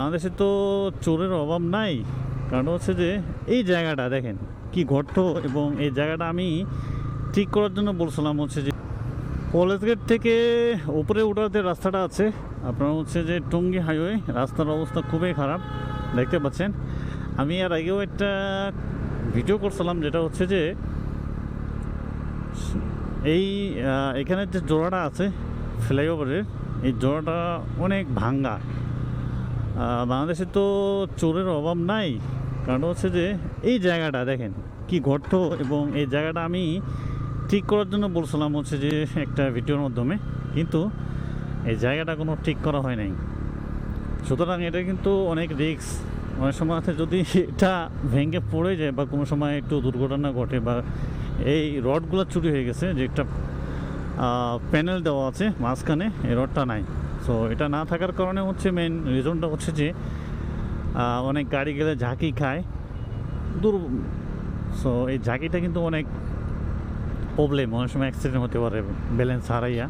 বাংলাদেশে তো চোরের অভাব নাই, কারণ হচ্ছে যে এই জায়গাটা দেখেন কি গর্ত, এবং এই জায়গাটা আমি ঠিক করার জন্য বলছিলাম হচ্ছে যে কলেজ গেট থেকে উপরে ওঠার যে রাস্তাটা আছে আপনার হচ্ছে যে টঙ্গী হাইওয়ে, রাস্তার অবস্থা খুবই খারাপ দেখতে পাচ্ছেন। আমি আর আগেও একটা ভিডিও করছিলাম, যেটা হচ্ছে যে এই এখানে যে জোড়াটা আছে ফ্লাইওভারের, এই জোড়াটা অনেক ভাঙ্গা। বাংলাদেশে তো চোরের অভাব নাই, কারণ হচ্ছে যে এই জায়গাটা দেখেন কি গর্ত, এবং এই জায়গাটা আমি ঠিক করার জন্য বলছিলাম হচ্ছে যে একটা ভিডিওর মাধ্যমে, কিন্তু এই জায়গাটা কোনো ঠিক করা হয় নাই। সুতরাং এটা কিন্তু অনেক রিস্ক। অনেক সময় আছে যদি এটা ভেঙে পড়ে যায় বা কোনো সময় একটু দুর্ঘটনা ঘটে, বা এই রডগুলো চুরি হয়ে গেছে, যে একটা প্যানেল দেওয়া আছে মাঝখানে, এই রডটা নাই। সো এটা না থাকার কারণে হচ্ছে মেন রিজনটা হচ্ছে যে অনেক গাড়ি গেলে ঝাঁকি খায় দূর। সো এই ঝাঁকিটা কিন্তু অনেক প্রবলেম, অনেক সময় অ্যাক্সিডেন্ট হতে পারে ব্যালেন্স হারাইয়া।